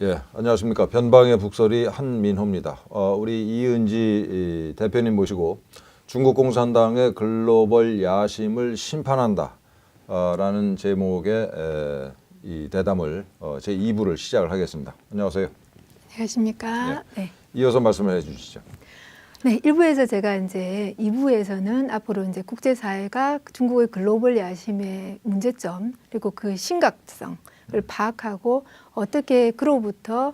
예, 안녕하십니까. 변방의 북소리 한민호입니다. 우리 이은지 대표님 모시고 중국 공산당의 글로벌 야심을 심판한다 라는 제목의 이 대담을 제 2부를 시작을 하겠습니다. 안녕하세요. 안녕하십니까. 예. 네. 이어서 말씀을 해주시죠. 네, 1부에서 제가 이제 2부에서는 앞으로 이제 국제사회가 중국의 글로벌 야심의 문제점 그리고 그 심각성을 파악하고 어떻게 그로부터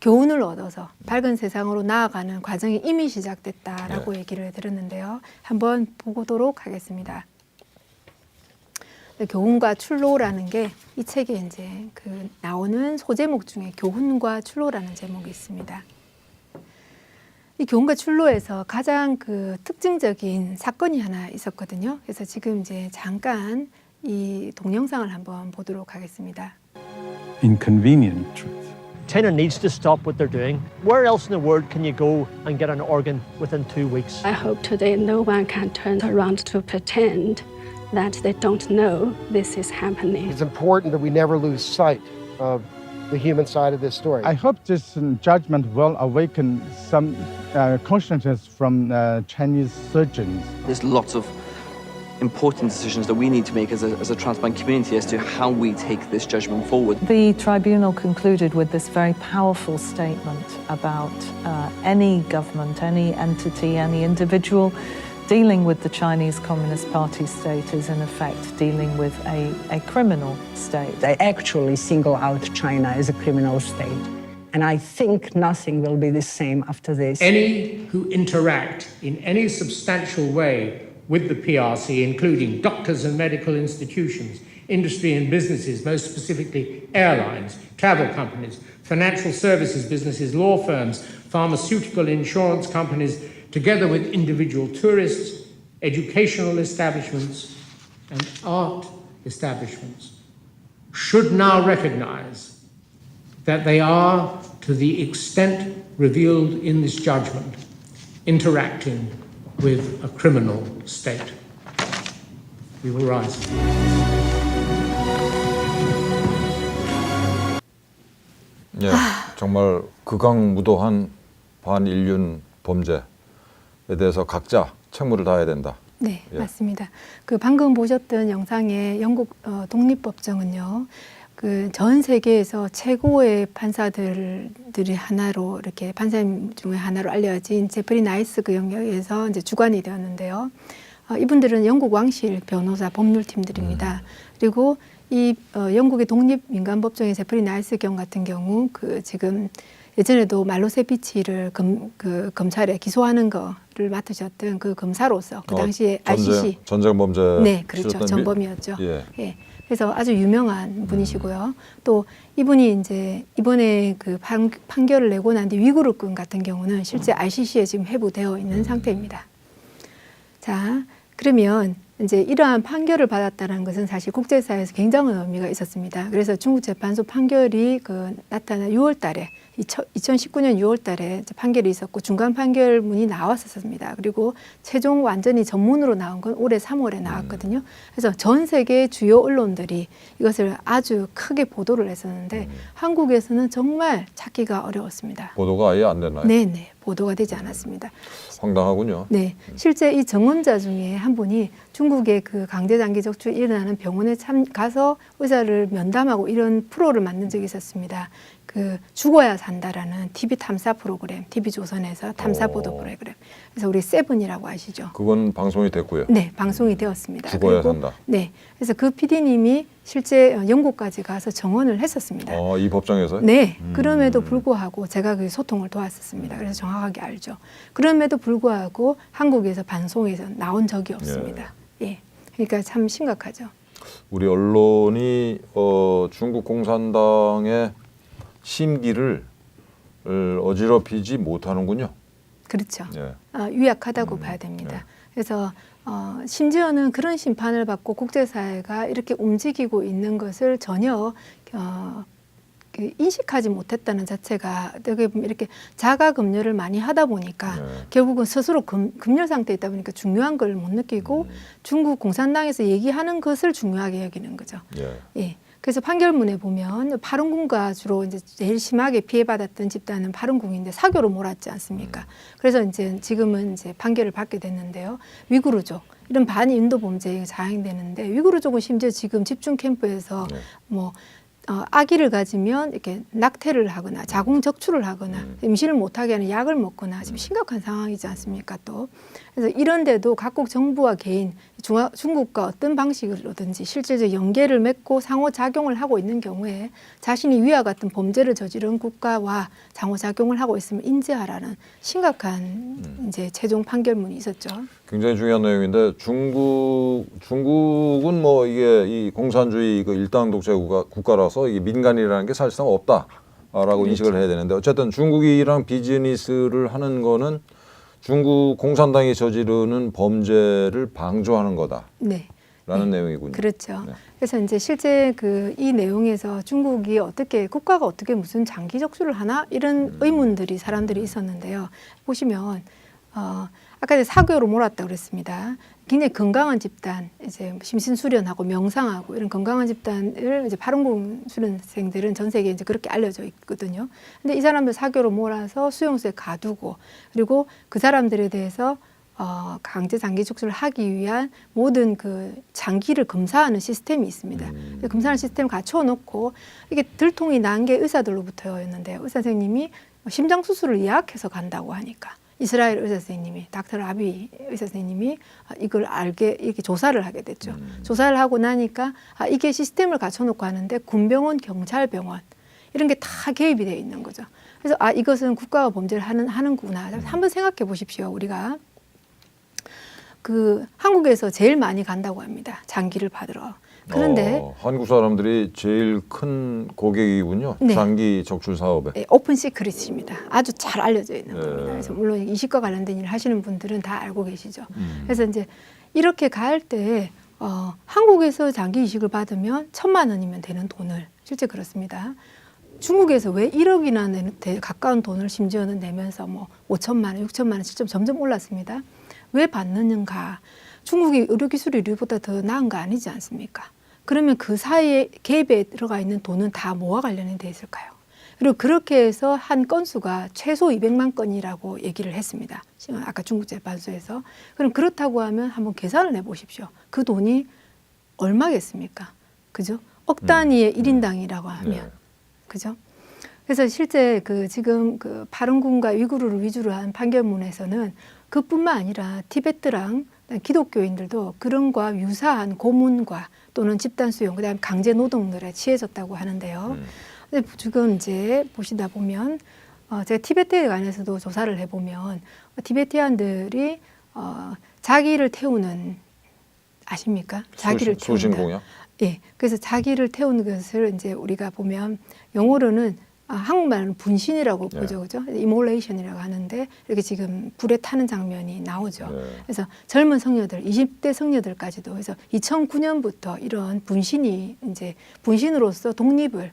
교훈을 얻어서 밝은 세상으로 나아가는 과정이 이미 시작됐다라고 얘기를 들었는데요. 한번 보도록 하겠습니다. 교훈과 출로라는 게 이 책에 이제 그 나오는 소제목 중에 교훈과 출로라는 제목이 있습니다. 이 교훈과 출로에서 가장 그 특징적인 사건이 하나 있었거든요. 그래서 지금 이제 잠깐 이 동영상을 한번 보도록 하겠습니다. Inconvenient truth. China needs to stop what they're doing. Where else in the world can you go and get an organ within 2 weeks? I hope today no one can turn around to pretend that they don't know this is happening. It's important that we never lose sight of the human side of this story. I hope this judgment will awaken some consciousness from Chinese surgeons. There's lots of important decisions that we need to make as a transplant community as to how we take this judgment forward. The tribunal concluded with this very powerful statement about any government, any entity, any individual dealing with the Chinese Communist Party state is in effect dealing with a criminal state. They actually single out China as a criminal state. And I think nothing will be the same after this. Any who interact in any substantial way with the PRC, including doctors and medical institutions, industry and businesses, most specifically airlines, travel companies, financial services businesses, law firms, pharmaceutical insurance companies, together with individual tourists, educational establishments, and art establishments, should now recognize that they are, to the extent revealed in this judgment, interacting with a criminal state. We will rise. 예, 정말 극악무도한 반인륜 범죄에 대해서 각자 책무를 다해야 된다. 네, 예. 맞습니다. 그 방금 보셨던 영상의 영국 독립법정은요, 그 전 세계에서 최고의 판사들이 하나로 이렇게 판사님 중에 하나로 알려진 제프리 나이스 그 영역에서 이제 주관이 되었는데요. 이분들은 영국 왕실 변호사 법률팀들입니다. 그리고 이 영국의 독립민간법정의 제프리 나이스 경 같은 경우 그 지금 예전에도 말로세비치를 검찰에 기소하는 거를 맡으셨던 그 검사로서 그 당시에 RCC 전쟁 범죄 네, 그렇죠. 전범이었죠. 예. 예. 그래서 아주 유명한 분이시고요. 또 이분이 이제 이번에 그 판결을 내고 난 뒤 위구르권 같은 경우는 실제 RCC에 지금 회부되어 있는 상태입니다. 자, 그러면 이제 이러한 판결을 받았다는 것은 사실 국제사회에서 굉장한 의미가 있었습니다. 그래서 중국 재판소 판결이 나타난 6월 달에 2019년 6월 달에 판결이 있었고 중간 판결문이 나왔었습니다. 그리고 최종 완전히 전문으로 나온 건 올해 3월에 나왔거든요. 그래서 전 세계 주요 언론들이 이것을 아주 크게 보도를 했었는데 한국에서는 정말 찾기가 어려웠습니다. 보도가 아예 안 됐나요? 네네. 보도가 되지 않았습니다. 황당하군요. 네, 실제 이 증언자 중에 한 분이 중국의 그 강제 장기 적출이 일어나는 병원에 가서 의사를 면담하고 이런 프로를 만든 적이 있었습니다. 그 죽어야 산다라는 TV 탐사 프로그램, TV조선에서 탐사 보도 프로그램. 그래서 우리 세븐이라고 아시죠? 그건 방송이 됐고요. 네, 방송이 되었습니다. 죽어야 산다. 네, 그래서 그 PD님이 실제 영국까지 가서 정언을 했었습니다. 이 법정에서요? 네, 그럼에도 불구하고 제가 그 소통을 도왔었습니다. 그래서 정확하게 알죠. 그럼에도 불구하고 한국에서 방송에서 나온 적이 없습니다. 예, 그러니까 참 심각하죠. 우리 언론이 중국 공산당의 심기를 어지럽히지 못하는군요. 그렇죠. 예. 유약하다고 봐야 됩니다. 그래서 심지어는 그런 심판을 받고 국제사회가 이렇게 움직이고 있는 것을 전혀 인식하지 못했다는 자체가 어떻게 보면 이렇게 자가 검열을 많이 하다 보니까 결국은 스스로 검열 상태에 있다 보니까 중요한 걸 못 느끼고 중국 공산당에서 얘기하는 것을 중요하게 여기는 거죠. 예. 그래서 판결문에 보면 파룬궁과 주로 이제 제일 심하게 피해받았던 집단은 파룬궁인데 사교로 몰았지 않습니까? 그래서 이제 지금은 이제 판결을 받게 됐는데요. 위구르족 이런 반인도 범죄가 자행되는데 위구르족은 심지어 지금 집중 캠프에서 뭐 아기를 가지면 이렇게 낙태를 하거나 자궁 적출을 하거나 임신을 못하게 하는 약을 먹거나 지금 심각한 상황이지 않습니까? 또 그래서 이런데도 각국 정부와 개인 중국과 어떤 방식으로든지 실질적 연계를 맺고 상호작용을 하고 있는 경우에 자신이 위와 같은 범죄를 저지른 국가와 상호작용을 하고 있음을 인지하라는 심각한 이제 최종 판결문이 있었죠. 굉장히 중요한 내용인데 중국은 뭐 이게 이 공산주의 그 일당 독재 국가라서 이게 민간이라는 게 사실상 없다라고 인식을 해야 되는데 어쨌든 중국이랑 비즈니스를 하는 거는 중국 공산당이 저지르는 범죄를 방조하는 거다. 네. 라는 내용이군요. 그렇죠. 네. 그래서 이제 실제 그 이 내용에서 중국이 어떻게 국가가 어떻게 무슨 장기 적출을 하나 이런 의문들이 사람들이 있었는데요. 보시면 아까 이제 사교로 몰았다 그랬습니다. 굉장히 건강한 집단, 이제 심신수련하고 명상하고 이런 건강한 집단을 이제 파룬궁 수련생들은 전 세계에 이제 그렇게 알려져 있거든요. 근데 이 사람들 사교로 몰아서 수용소에 가두고 그리고 그 사람들에 대해서 강제 장기 적출을 하기 위한 모든 그 장기를 검사하는 시스템이 있습니다. 검사하는 시스템을 갖춰 놓고 이게 들통이 난 게 의사들로부터였는데요. 의사 선생님이 심장 수술을 예약해서 간다고 하니까 이스라엘 의사 선생님이 닥터 아비 의사 선생님이 이걸 알게 이렇게 조사를 하게 됐죠. 조사를 하고 나니까 이게 시스템을 갖춰 놓고 하는데 군병원, 경찰병원 이런 게 다 개입이 되어 있는 거죠. 그래서 이것은 국가가 범죄를 하는구나. 한번 생각해 보십시오. 우리가 그 한국에서 제일 많이 간다고 합니다. 장기를 받으러. 그런데 한국 사람들이 제일 큰 고객이군요. 네. 장기 적출 사업에. 네, 오픈 시크릿입니다. 아주 잘 알려져 있는 겁니다. 그래서 물론 이식과 관련된 일을 하시는 분들은 다 알고 계시죠. 그래서 이제 이렇게 갈 때 한국에서 장기 이식을 받으면 1,000만 원이면 되는 돈을 실제 그렇습니다. 중국에서 왜 1억이나 가까운 돈을 심지어는 내면서 뭐 5천만 원, 6천만 원, 점점 올랐습니다. 왜 받는가? 중국이 의료기술이 우리보다 더 나은 거 아니지 않습니까? 그러면 그 사이에 개입에 들어가 있는 돈은 다 뭐와 관련이 돼 있을까요? 그리고 그렇게 해서 한 건수가 최소 200만 건이라고 얘기를 했습니다. 아까 중국 재판소에서. 그럼 그렇다고 하면 한번 계산을 해보십시오. 그 돈이 얼마겠습니까? 그죠? 억 단위의 1인당이라고 하면. 그죠? 그래서 실제 지금 파룬궁과 위구르를 위주로 한 판결문에서는 그뿐만 아니라 티베트랑 기독교인들도 그런 과 유사한 고문과 또는 집단 수용, 그다음 강제 노동들에 취해졌다고 하는데요. 근데 지금 이제 보시다 보면 제가 티베트에 관해서도 조사를 해보면 티베티안들이 자기를 태우는 아십니까? 자기를 태운다. 소신공약? 예, 그래서 자기를 태우는 것을 이제 우리가 보면 영어로는 한국말은 분신이라고 보죠, 그죠? 이몰레이션이라고 하는데 이렇게 지금 불에 타는 장면이 나오죠. 그래서 젊은 성녀들, 20대 성녀들까지도 그래서 2009년부터 이런 분신이 이제 분신으로서 독립을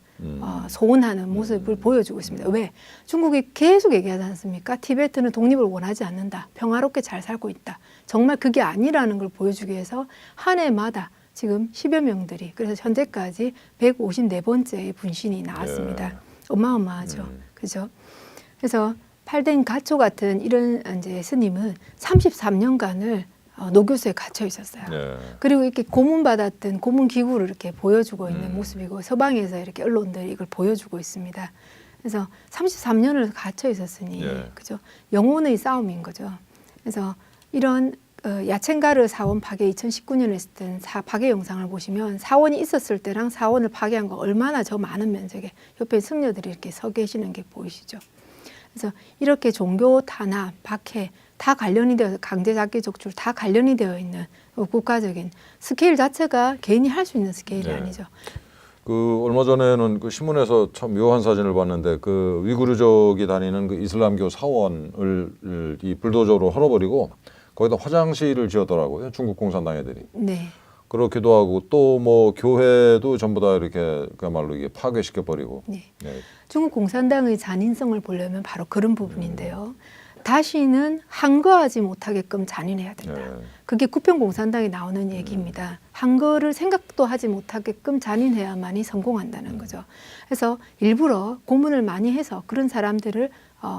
소원하는 모습을 보여주고 있습니다. 왜? 중국이 계속 얘기하지 않습니까? 티베트는 독립을 원하지 않는다. 평화롭게 잘 살고 있다. 정말 그게 아니라는 걸 보여주기 위해서 한 해마다 지금 10여 명들이 그래서 현재까지 154번째의 분신이 나왔습니다. 어마어마하죠. 그죠? 그래서 팔덴 가초 같은 이런 이제 스님은 33년간을 노교수에 갇혀 있었어요. 그리고 이렇게 고문받았던 고문 기구를 이렇게 보여주고 있는 모습이고 서방에서 이렇게 언론들이 이걸 보여주고 있습니다. 그래서 33년을 갇혀 있었으니 그죠? 영혼의 싸움인 거죠. 그래서 이런 야첸가르 사원 파괴 2019년에 했던 파괴 영상을 보시면 사원이 있었을 때랑 사원을 파괴한 거 얼마나 저 많은 면적에 옆에 승려들이 이렇게 서 계시는 게 보이시죠. 그래서 이렇게 종교 탄압, 박해 다 관련이 되어 강제 장기 적출 다 관련이 되어 있는 국가적인 스케일 자체가 개인이 할 수 있는 스케일이 아니죠. 얼마 전에는 그 신문에서 참 묘한 사진을 봤는데 그 위구르족이 다니는 그 이슬람교 사원을 이 불도저로 헐어버리고 거기다 화장실을 지었더라고요. 중국 공산당 애들이. 네. 그렇기도 하고 또 뭐 교회도 전부 다 이렇게 그야말로 이게 파괴시켜 버리고. 네. 중국 공산당의 잔인성을 보려면 바로 그런 부분인데요. 다시는 한거하지 못하게끔 잔인해야 된다. 예. 그게 구평공산당에 나오는 얘기입니다. 한거를 생각도 하지 못하게끔 잔인해야만이 성공한다는 거죠. 그래서 일부러 고문을 많이 해서 그런 사람들을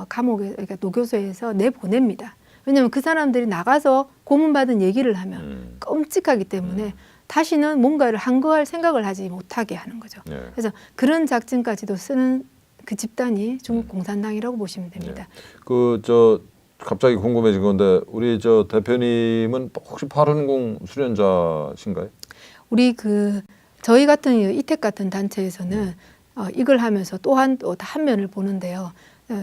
감옥에, 그러니까 노교소에서 내보냅니다. 왜냐하면 그 사람들이 나가서 고문받은 얘기를 하면 끔찍하기 때문에 다시는 뭔가를 한거할 생각을 하지 못하게 하는 거죠. 예. 그래서 그런 작전까지도 쓰는 그 집단이 중국 공산당이라고 보시면 됩니다. 갑자기 궁금해진 건데 우리 대표님은 혹시 810 수련자신가요? 우리 저희 같은 이택 같은 단체에서는 이걸 하면서 또 한 면을 보는데요.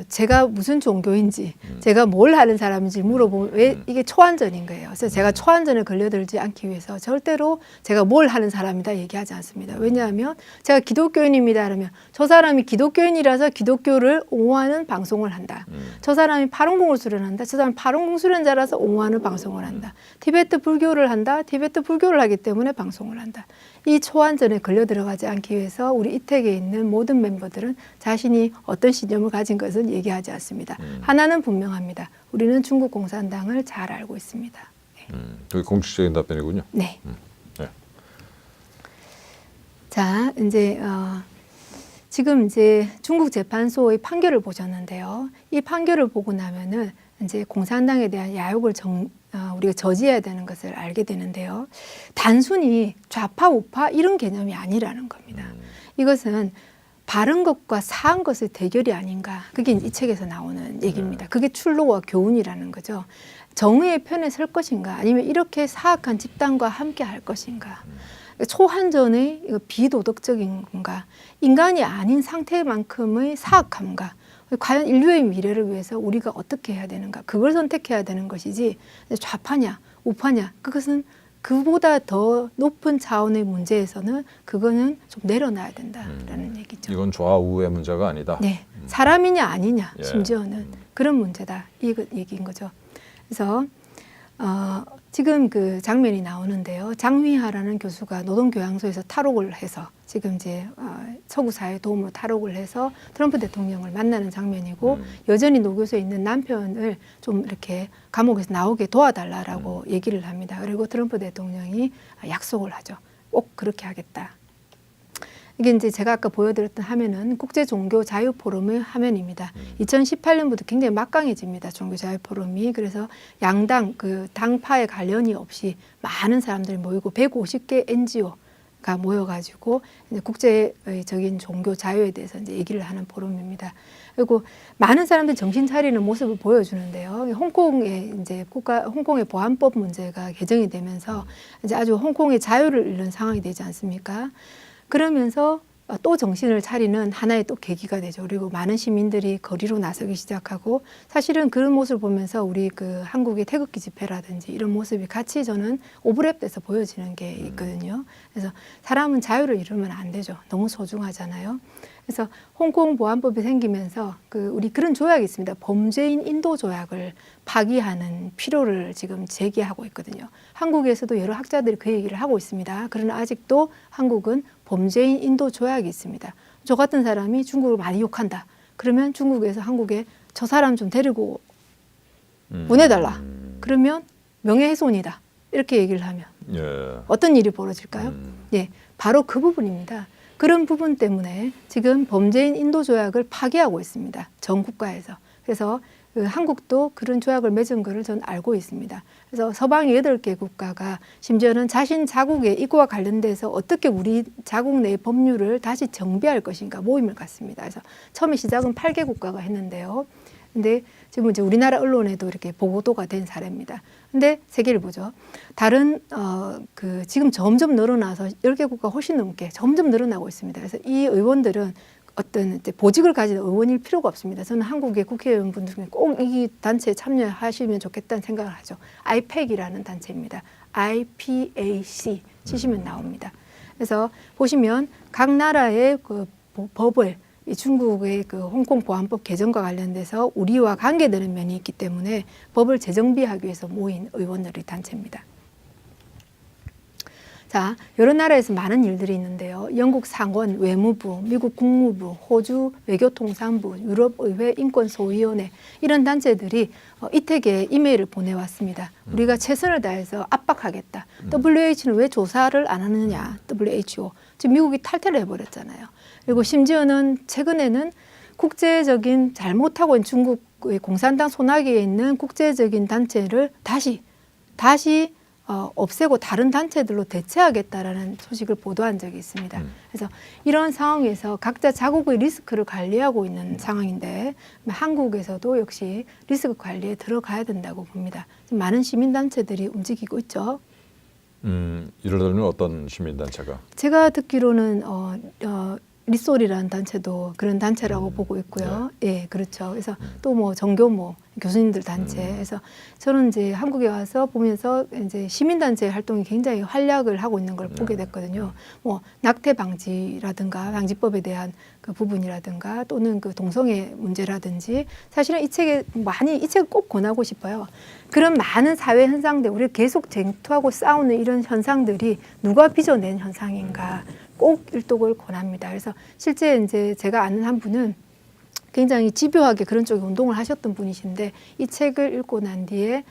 제가 무슨 종교인지, 제가 뭘 하는 사람인지 물어보면 왜 이게 초안전인 거예요. 그래서 제가 초안전에 걸려들지 않기 위해서 절대로 제가 뭘 하는 사람이다 얘기하지 않습니다. 왜냐하면 제가 기독교인입니다 그러면 저 사람이 기독교인이라서 기독교를 옹호하는 방송을 한다. 저 사람이 810을 수련한다. 저 사람이 810 수련자라서 옹호하는 방송을 한다. 티베트 불교를 한다. 티베트 불교를 하기 때문에 방송을 한다. 이 초안전에 걸려 들어가지 않기 위해서 우리 이택에 있는 모든 멤버들은 자신이 어떤 신념을 가진 것은 얘기하지 않습니다. 하나는 분명합니다. 우리는 중국 공산당을 잘 알고 있습니다. 네. 되게 공식적인 답변이군요. 네. 네. 자, 이제 지금 이제 중국 재판소의 판결을 보셨는데요. 이 판결을 보고 나면은 이제 공산당에 대한 야욕을 우리가 저지해야 되는 것을 알게 되는데요. 단순히 좌파 우파 이런 개념이 아니라는 겁니다. 이것은 바른 것과 사한 것의 대결이 아닌가. 그게 이 책에서 나오는 얘기입니다. 그게 출로와 교훈이라는 거죠. 정의의 편에 설 것인가 아니면 이렇게 사악한 집단과 함께 할 것인가. 초한전의 비도덕적인 건가. 인간이 아닌 상태만큼의 사악함과 과연 인류의 미래를 위해서 우리가 어떻게 해야 되는가. 그걸 선택해야 되는 것이지 좌파냐 우파냐 그것은 그보다 더 높은 차원의 문제에서는 그거는 좀 내려놔야 된다라는 얘기죠. 이건 좌우의 문제가 아니다. 네, 사람이냐 아니냐 예. 심지어는 그런 문제다 이 얘기인 거죠. 그래서 지금 그 장면이 나오는데요. 장휘하라는 교수가 노동교양소에서 탈옥을 해서 지금 이제 서구 사회의 도움으로 탈옥을 해서 트럼프 대통령을 만나는 장면이고 여전히 노교소에 있는 남편을 좀 이렇게 감옥에서 나오게 도와달라라고 얘기를 합니다. 그리고 트럼프 대통령이 약속을 하죠. 꼭 그렇게 하겠다. 이게 이제 제가 아까 보여드렸던 화면은 국제종교자유포럼의 화면입니다. 2018년부터 굉장히 막강해집니다. 종교자유포럼이. 그래서 양당, 당파에 관련이 없이 많은 사람들이 모이고 150개 NGO가 모여가지고 이제 국제적인 종교 자유에 대해서 이제 얘기를 하는 포럼입니다. 그리고 많은 사람들이 정신 차리는 모습을 보여주는데요. 홍콩의 보안법 문제가 개정이 되면서 이제 아주 홍콩의 자유를 잃는 상황이 되지 않습니까? 그러면서 또 정신을 차리는 하나의 또 계기가 되죠. 그리고 많은 시민들이 거리로 나서기 시작하고 사실은 그런 모습을 보면서 우리 한국의 태극기 집회라든지 이런 모습이 같이 저는 오버랩돼서 보여지는 게 있거든요. 그래서 사람은 자유를 잃으면 안 되죠. 너무 소중하잖아요. 그래서 홍콩 보안법이 생기면서 우리 그런 조약이 있습니다. 범죄인 인도 조약을 파기하는 필요를 지금 제기하고 있거든요. 한국에서도 여러 학자들이 그 얘기를 하고 있습니다. 그러나 아직도 한국은 범죄인 인도 조약이 있습니다. 저 같은 사람이 중국을 많이 욕한다. 그러면 중국에서 한국에 저 사람 좀 데리고 보내달라. 그러면 명예훼손이다. 이렇게 얘기를 하면 어떤 일이 벌어질까요? 예, 바로 그 부분입니다. 그런 부분 때문에 지금 범죄인 인도 조약을 파기하고 있습니다. 전 국가에서. 그래서 한국도 그런 조약을 맺은 것을 저는 알고 있습니다. 그래서 서방의 8개 국가가 심지어는 자신 자국의 이거와 관련돼서 어떻게 우리 자국 내 법률을 다시 정비할 것인가 모임을 갖습니다. 그래서 처음에 시작은 8개 국가가 했는데요. 근데 지금 이제 우리나라 언론에도 이렇게 보도가 된 사례입니다. 근데 세계를 보죠. 다른 지금 점점 늘어나서 10개 국가 훨씬 넘게 점점 늘어나고 있습니다. 그래서 이 의원들은 어떤 보직을 가진 의원일 필요가 없습니다. 저는 한국의 국회의원분들 중에 꼭 이 단체에 참여하시면 좋겠다는 생각을 하죠. IPAC이라는 단체입니다. IPAC 치시면 나옵니다. 그래서 보시면 각 나라의 법을 이 중국의 홍콩 보안법 개정과 관련돼서 우리와 관계되는 면이 있기 때문에 법을 재정비하기 위해서 모인 의원들의 단체입니다. 자, 여러 나라에서 많은 일들이 있는데요. 영국 상원, 외무부, 미국 국무부, 호주 외교통상부, 유럽의회 인권소위원회 이런 단체들이 이택에 이메일을 보내왔습니다. 우리가 최선을 다해서 압박하겠다. WH는 왜 조사를 안 하느냐. WHO. 지금 미국이 탈퇴를 해버렸잖아요. 그리고 심지어는 최근에는 국제적인 잘못하고 있는 중국의 공산당 손아귀에 있는 국제적인 단체를 다시 없애고 다른 단체들로 대체하겠다라는 소식을 보도한 적이 있습니다. 그래서 이런 상황에서 각자 자국의 리스크를 관리하고 있는 상황인데 한국에서도 역시 리스크 관리에 들어가야 된다고 봅니다. 지금 많은 시민단체들이 움직이고 있죠. 예를 들면 어떤 시민단체가? 제가 듣기로는 리솔이라는 단체도 그런 단체라고 보고 있고요. 예, 그렇죠. 그래서 또 뭐 정교모 교수님들 단체에서 저는 이제 한국에 와서 보면서 이제 시민단체 활동이 굉장히 활약을 하고 있는 걸 보게 됐거든요. 뭐 낙태 방지라든가 방지법에 대한 그 부분이라든가 또는 그 동성애 문제라든지 사실은 이 책을 꼭 권하고 싶어요. 그런 많은 사회 현상들, 우리가 계속 쟁투하고 싸우는 이런 현상들이 누가 빚어낸 현상인가 꼭 일독을 권합니다. 그래서 실제 이제 제가 아는 한 분은 굉장히 집요하게 그런 쪽에 운동을 하셨던 분이신데 이 책을 읽고 난 뒤에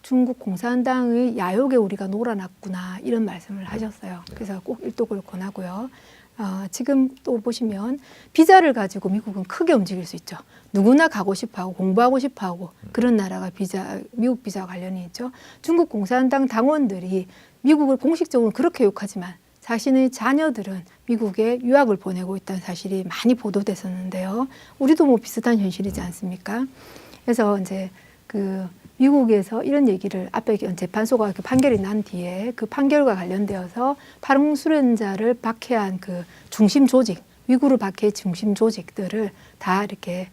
중국 공산당의 야욕에 우리가 놀아났구나 이런 말씀을 하셨어요. 그래서 꼭 일독을 권하고요. 지금 또 보시면 비자를 가지고 미국은 크게 움직일 수 있죠. 누구나 가고 싶어하고 공부하고 싶어하고 그런 나라가 미국 비자 관련이 있죠. 중국 공산당 당원들이 미국을 공식적으로 그렇게 욕하지만 자신의 자녀들은 미국에 유학을 보내고 있다는 사실이 많이 보도됐었는데요. 우리도 뭐 비슷한 현실이지 않습니까? 그래서 이제 그 미국에서 이런 얘기를 앞에 재판소가 판결이 난 뒤에 그 판결과 관련되어서 파롱수련자를 박해한 그 중심 조직, 위구르 박해 중심 조직들을 다 이렇게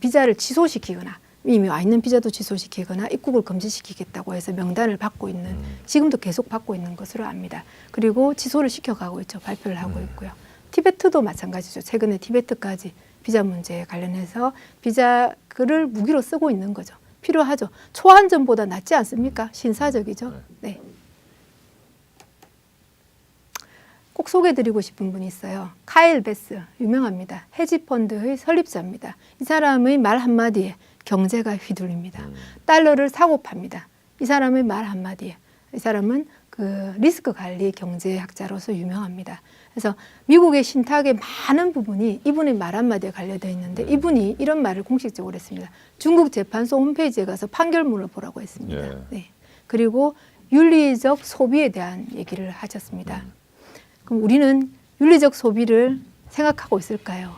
비자를 취소시키거나 이미 와 있는 비자도 취소시키거나 입국을 금지시키겠다고 해서 명단을 받고 있는 지금도 계속 받고 있는 것으로 압니다. 그리고 취소를 시켜가고 있죠. 발표를 하고 있고요. 티베트도 마찬가지죠. 최근에 티베트까지 비자 문제에 관련해서 비자를 무기로 쓰고 있는 거죠. 필요하죠. 초안전보다 낫지 않습니까? 신사적이죠. 네. 꼭 소개해드리고 싶은 분이 있어요. 카일 베스, 유명합니다. 헤지펀드의 설립자입니다. 이 사람의 말 한마디에 경제가 휘둘립니다. 달러를 사고 팝니다. 이 사람의 말 한마디에. 이 사람은 그 리스크 관리 경제학자로서 유명합니다. 그래서 미국의 신탁의 많은 부분이 이분의 말 한마디에 관련되어 있는데 이분이 이런 말을 공식적으로 했습니다. 중국 재판소 홈페이지에 가서 판결문을 보라고 했습니다. 네. 그리고 윤리적 소비에 대한 얘기를 하셨습니다. 그럼 우리는 윤리적 소비를 생각하고 있을까요?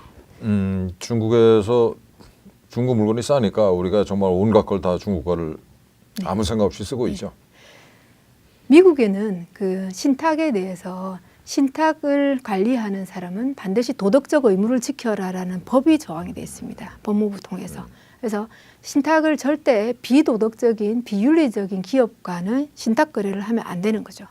중국 물건이 싸니까 우리가 정말 온갖 걸 다 중국 거를 아무 생각 없이 쓰고 있죠. 미국에는 그 신탁에 대해서 신탁을 관리하는 사람은 반드시 도덕적 의무를 지켜라라는 법이 조항이 되어 있습니다. 법무부 통해서. 그래서 신탁을 절대 비도덕적인 비윤리적인 기업과는 신탁 거래를 하면 안 되는 거죠.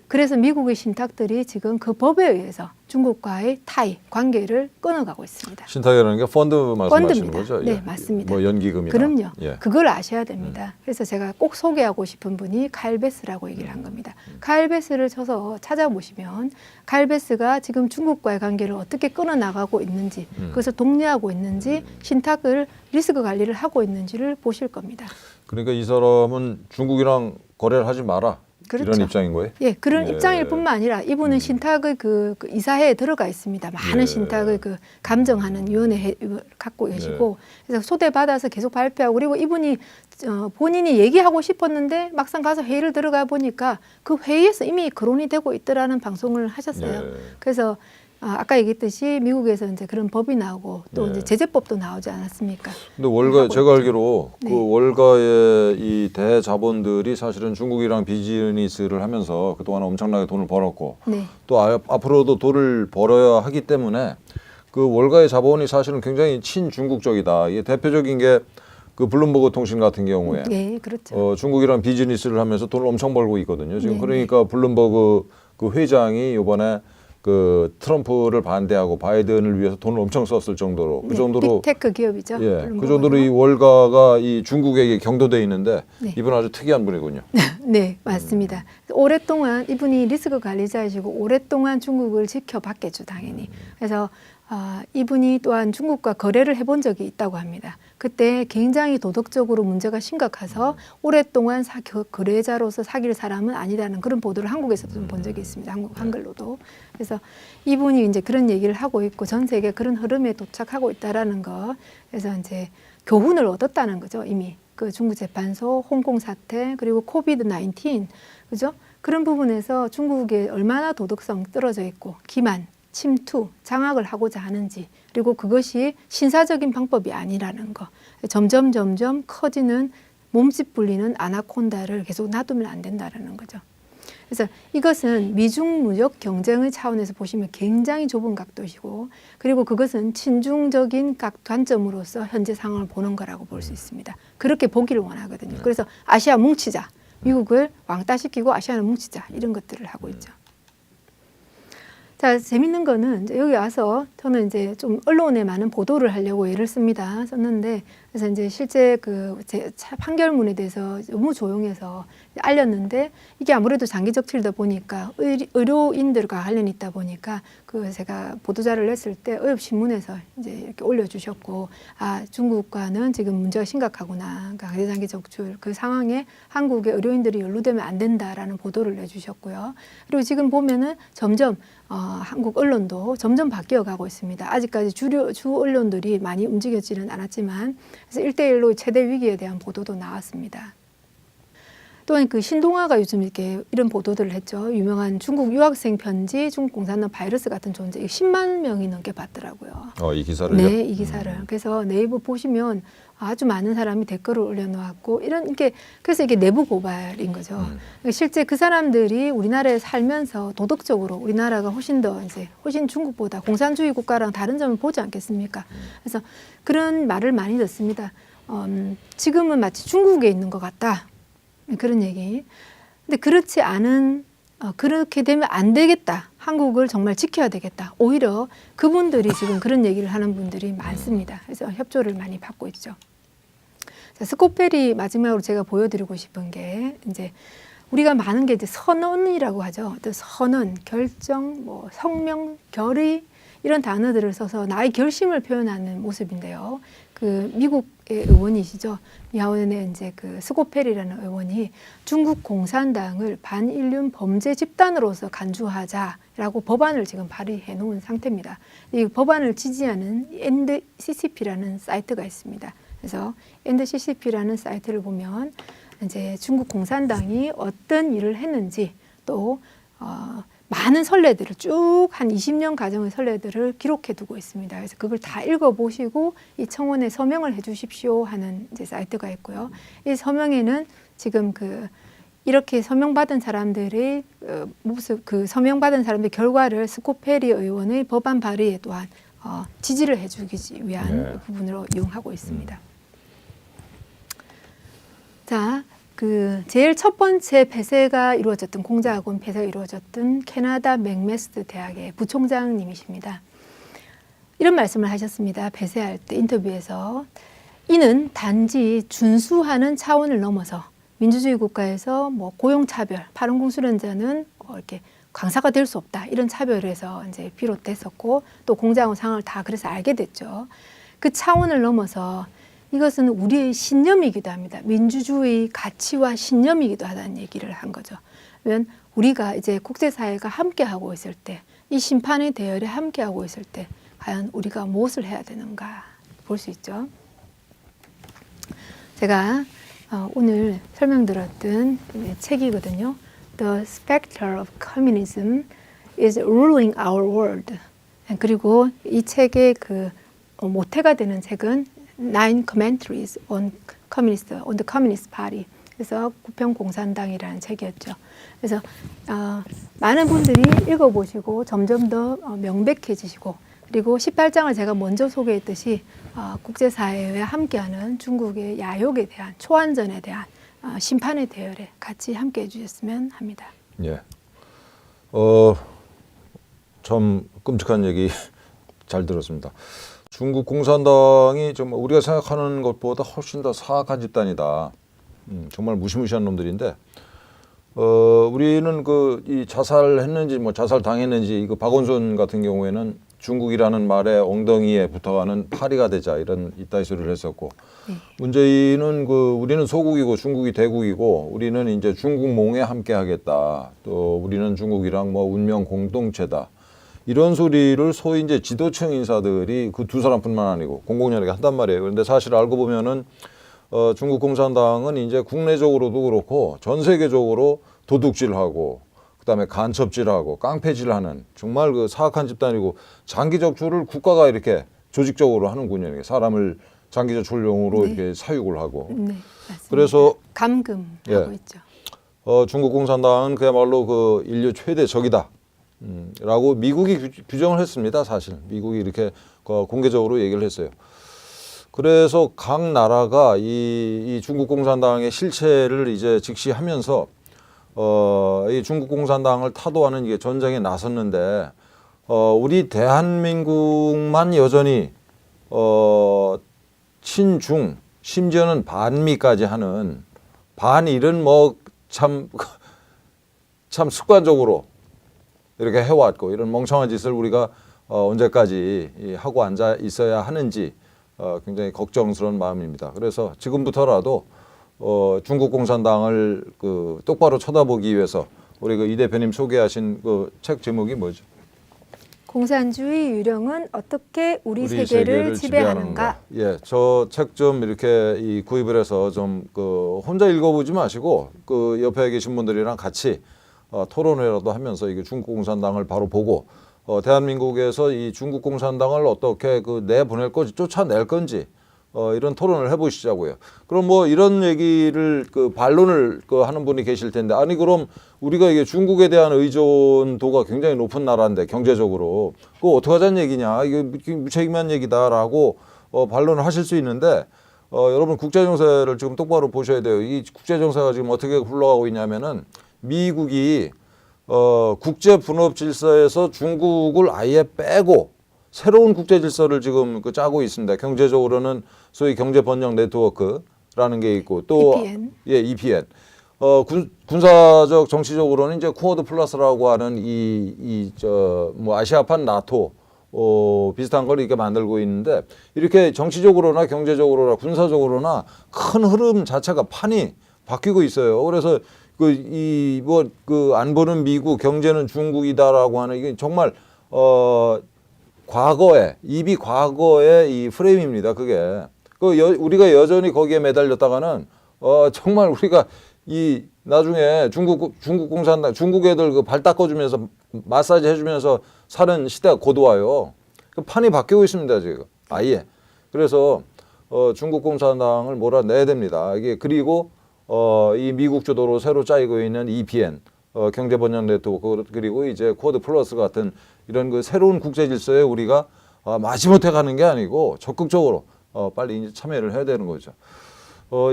그래서 미국의 신탁들이 지금 그 법에 의해서 중국과의 타이 관계를 끊어가고 있습니다. 신탁이라는 게 펀드 말씀하시는 펀드입니다. 거죠? 네, 예. 맞습니다. 뭐 연기금이나. 그럼요. 그걸 아셔야 됩니다. 그래서 제가 꼭 소개하고 싶은 분이 카일 베스라고 얘기를 한 겁니다. 카일 베스를 쳐서 찾아보시면 카일 베스가 지금 중국과의 관계를 어떻게 끊어나가고 있는지 그것을 독려하고 있는지 신탁을 리스크 관리를 하고 있는지를 보실 겁니다. 그러니까 이 사람은 중국이랑 거래를 하지 마라. 그렇죠. 이런 입장인 거예요? 예, 그런 입장일 뿐만 아니라 이분은 신탁의 그 이사회에 들어가 있습니다. 많은 신탁의 그 감정하는 위원회를 갖고 계시고 그래서 초대받아서 계속 발표하고 그리고 이분이 본인이 얘기하고 싶었는데 막상 가서 회의를 들어가 보니까 그 회의에서 이미 거론이 되고 있더라는 방송을 하셨어요. 그래서 아까 얘기했듯이 미국에서 이제 그런 법이 나오고 또 이제 제재법도 나오지 않았습니까? 근데 월가 제가 알기로 그 월가의 이 대자본들이 사실은 중국이랑 비즈니스를 하면서 그동안 엄청나게 돈을 벌었고 또 앞으로도 돈을 벌어야 하기 때문에 그 월가의 자본이 사실은 굉장히 친중국적이다. 이게 대표적인 게 그 블룸버그 통신 같은 경우에 그렇죠. 중국이랑 비즈니스를 하면서 돈을 엄청 벌고 있거든요. 지금 그러니까 블룸버그 그 회장이 이번에 그 트럼프를 반대하고 바이든을 위해서 돈을 엄청 썼을 정도로 그 정도로 빅테크 기업이죠. 그 정도로 이 월가가 이 중국에게 경도돼 있는데 이분 아주 특이한 분이군요. 네, 맞습니다. 오랫동안 이분이 리스크 관리자이시고 오랫동안 중국을 지켜봤겠죠, 당연히. 그래서 이분이 또한 중국과 거래를 해본 적이 있다고 합니다. 그때 굉장히 도덕적으로 문제가 심각해서 오랫동안 거래자로서 사귈 사람은 아니라는 그런 보도를 한국에서도 좀 본 적이 있습니다. 한글로도. 그래서 이분이 이제 그런 얘기를 하고 있고 전 세계 그런 흐름에 도착하고 있다라는 거. 그래서 이제 교훈을 얻었다는 거죠, 이미. 그 중국 재판소, 홍콩 사태, 그리고 코비드 19, 그죠? 그런 부분에서 중국이 얼마나 도덕성 떨어져 있고 기만, 침투, 장악을 하고자 하는지, 그리고 그것이 신사적인 방법이 아니라는 거. 점점 커지는 몸집 불리는 아나콘다를 계속 놔두면 안 된다는 거죠. 그래서 이것은 미중 무역 경쟁의 차원에서 보시면 굉장히 좁은 각도시고, 그리고 그것은 친중적인 관점으로서 현재 상황을 보는 거라고 볼 수 있습니다. 그렇게 보기를 원하거든요. 그래서 아시아 뭉치자, 미국을 왕따시키고 아시아는 뭉치자, 이런 것들을 하고 있죠. 자, 재밌는 거는 이제 여기 와서 저는 이제 좀 언론에 많은 보도를 하려고 애를 썼는데, 그래서 이제 실제 제 판결문에 대해서 너무 조용해서 알렸는데, 이게 아무래도 장기적 틀다 보니까 의료인들과 관련이 있다 보니까 제가 보도자를 냈을 때 의협신문에서 이제 이렇게 올려주셨고, 중국과는 지금 문제가 심각하구나. 그러니까 대장기 적출 그 상황에 한국의 의료인들이 연루되면 안 된다라는 보도를 내주셨고요. 그리고 지금 보면은 점점 한국 언론도 점점 바뀌어가고 있습니다. 아직까지 주 언론들이 많이 움직여지는 않았지만, 그래서 1대1로 최대 위기에 대한 보도도 나왔습니다. 또한 신동아가 요즘 이렇게 이런 보도들을 했죠. 유명한 중국 유학생 편지, 중국 공산당 바이러스 같은 존재, 10만 명이 넘게 봤더라고요. 이 기사를요? 네, 이 기사를. 그래서 네이버 보시면 아주 많은 사람이 댓글을 올려놓았고, 그래서 이게 내부 고발인 거죠. 실제 그 사람들이 우리나라에 살면서 도덕적으로 우리나라가 훨씬 중국보다 공산주의 국가랑 다른 점을 보지 않겠습니까? 그래서 그런 말을 많이 듣습니다. 지금은 마치 중국에 있는 것 같다. 그런 얘기. 근데 그렇지 않은, 그렇게 되면 안 되겠다. 한국을 정말 지켜야 되겠다. 오히려 그분들이 지금 그런 얘기를 하는 분들이 많습니다. 그래서 협조를 많이 받고 있죠. 자, 스코펠이 마지막으로 제가 보여드리고 싶은 게, 이제 우리가 많은 게 이제 선언이라고 하죠. 어떤 선언, 결정, 성명, 결의, 이런 단어들을 써서 나의 결심을 표현하는 모습인데요. 미국의 의원이시죠. 미하원의 이제 스코펠이라는 의원이 중국 공산당을 반인륜 범죄 집단으로서 간주하자라고 법안을 지금 발의해 놓은 상태입니다. 이 법안을 지지하는 NDCCP라는 사이트가 있습니다. 그래서 NDCCP라는 사이트를 보면 이제 중국 공산당이 어떤 일을 했는지, 또 많은 선례들을 쭉 한 20년 가정의 선례들을 기록해 두고 있습니다. 그래서 그걸 다 읽어보시고 이 청원에 서명을 해주십시오 하는 이제 사이트가 있고요. 이 서명에는 지금 이렇게 서명받은 사람들의 모습, 서명받은 사람들의 결과를 스코페리 의원의 법안 발의에 또한 지지를 해주기 위한 부분으로 이용하고 있습니다. 자. 제일 첫 번째 폐쇄가 이루어졌던, 공자학원 폐쇄가 이루어졌던 캐나다 맥메스트 대학의 부총장님이십니다. 이런 말씀을 하셨습니다. 폐쇄할 때 인터뷰에서, 이는 단지 준수하는 차원을 넘어서 민주주의 국가에서 고용차별, 파룬궁수련자는 이렇게 강사가 될 수 없다, 이런 차별에서 이제 비롯됐었고, 또 공자학원 상황을 다 그래서 알게 됐죠. 그 차원을 넘어서 이것은 우리의 신념이기도 합니다. 민주주의 가치와 신념이기도 하다는 얘기를 한 거죠. 왜냐하면 우리가 이제 국제사회가 함께하고 있을 때, 이 심판의 대열에 함께하고 있을 때 과연 우리가 무엇을 해야 되는가 볼 수 있죠. 제가 오늘 설명드렸던 책이거든요. The Spectre of Communism is Ruling Our World. 그리고 이 책의 모태가 되는 책은 Nine Commentaries on the Communist Party. 그래서 구평공산당이라는 책이었죠. 그래서 많은 분들이 읽어보시고 점점 더 명백해지시고, 그리고 18장을 제가 먼저 소개했듯이 국제사회와 함께하는 중국의 야욕에 대한, 초안전에 대한 심판의 대열에 같이 함께해 주셨으면 합니다. 예. 참 끔찍한 얘기 잘 들었습니다. 중국 공산당이 좀 우리가 생각하는 것보다 훨씬 더 사악한 집단이다. 정말 무시무시한 놈들인데, 우리는 이 자살했는지 뭐 자살 당했는지 이거 박원순 같은 경우에는 중국이라는 말에 엉덩이에 붙어가는 파리가 되자 이런 이따위 소리를 했었고 문재인은 우리는 소국이고 중국이 대국이고 우리는 이제 중국몽에 함께하겠다. 또 우리는 중국이랑 뭐 운명 공동체다. 이런 소리를 소위 이제 지도층 인사들이 그 두 사람뿐만 아니고 공공연하게 한단 말이에요. 그런데 사실 알고 보면은 중국 공산당은 이제 국내적으로도 그렇고 전 세계적으로 도둑질하고 그다음에 간첩질하고 깡패질하는 정말 그 사악한 집단이고 장기적 조를 국가가 이렇게 조직적으로 하는군요. 사람을 장기적 졸용으로 이렇게 사육을 하고. 네, 맞습니다. 그래서 감금하고 있죠. 중국 공산당은 그야말로 인류 최대 적이다. 라고 미국이 규정을 했습니다. 사실 미국이 이렇게 공개적으로 얘기를 했어요. 그래서 각 나라가 이 중국 공산당의 실체를 이제 직시하면서 이 중국 공산당을 타도하는 이게 전쟁에 나섰는데 우리 대한민국만 여전히 친중 심지어는 반미까지 하는 반일은 뭐 참 습관적으로 이렇게 해왔고 이런 멍청한 짓을 우리가 언제까지 하고 앉아 있어야 하는지 굉장히 걱정스러운 마음입니다. 그래서 지금부터라도 중국 공산당을 똑바로 쳐다보기 위해서 우리 이 대표님 소개하신 책 제목이 뭐죠? 공산주의 유령은 어떻게 우리 세계를 지배하는가? 예, 저 책 좀 이렇게 구입을 해서 좀 혼자 읽어보지 마시고 옆에 계신 분들이랑 같이 토론회라도 하면서 이게 중국 공산당을 바로 보고 대한민국에서 이 중국 공산당을 어떻게 내보낼 건지 쫓아낼 건지 이런 토론을 해보시자고요. 그럼 뭐 이런 얘기를 반론을 하는 분이 계실 텐데 아니 그럼 우리가 이게 중국에 대한 의존도가 굉장히 높은 나라인데 경제적으로 그거 어떻게 하자는 얘기냐 이게 무책임한 얘기다라고 반론을 하실 수 있는데 여러분 국제 정세를 지금 똑바로 보셔야 돼요. 이 국제 정세가 지금 어떻게 흘러가고 있냐면은 미국이 국제 분업 질서에서 중국을 아예 빼고 새로운 국제 질서를 지금 짜고 있습니다. 경제적으로는 소위 경제 번영 네트워크라는 게 있고 또 EPN. 예, EPN. 군사적 정치적으로는 이제 쿼드 플러스라고 하는 뭐 아시아판 나토 비슷한 걸 이렇게 만들고 있는데 이렇게 정치적으로나 경제적으로나 군사적으로나 큰 흐름 자체가 판이 바뀌고 있어요. 그래서 안 보는 미국, 경제는 중국이다라고 하는 이게 정말 과거의 이 프레임입니다. 그게 우리가 여전히 거기에 매달렸다가는 정말 우리가 나중에 중국 공산당 중국 애들 발 닦아주면서 마사지 해주면서 사는 시대가 곧 와요. 판이 바뀌고 있습니다 지금 아예. 그래서 중국 공산당을 몰아내야 됩니다. 이게 그리고 이 미국 주도로 새로 짜이고 있는 EPN 경제 번영 네트워크 그리고 이제 쿼드 플러스 같은 이런 새로운 국제 질서에 우리가 마지못해 가는 게 아니고 적극적으로 빨리 이제 참여를 해야 되는 거죠.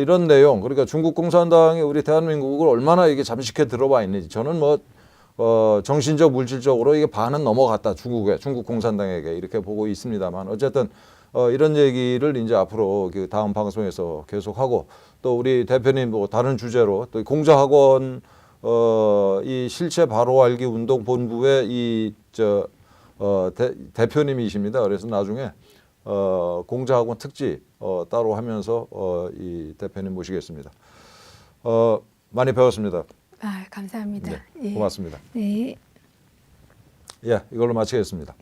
이런 내용 그러니까 중국 공산당이 우리 대한민국을 얼마나 이게 잠식해 들어와 있는지 저는 뭐 정신적 물질적으로 이게 반은 넘어갔다 중국 공산당에게 이렇게 보고 있습니다만 어쨌든 이런 얘기를 이제 앞으로 다음 방송에서 계속하고 또 우리 대표님 뭐 다른 주제로 또 공자학원 이 실체 바로 알기 운동 본부의 대표님이십니다. 그래서 나중에 공자학원 특집 따로 하면서 이 대표님 모시겠습니다. 많이 배웠습니다. 감사합니다. 네, 고맙습니다. 네. 예, 이걸로 마치겠습니다.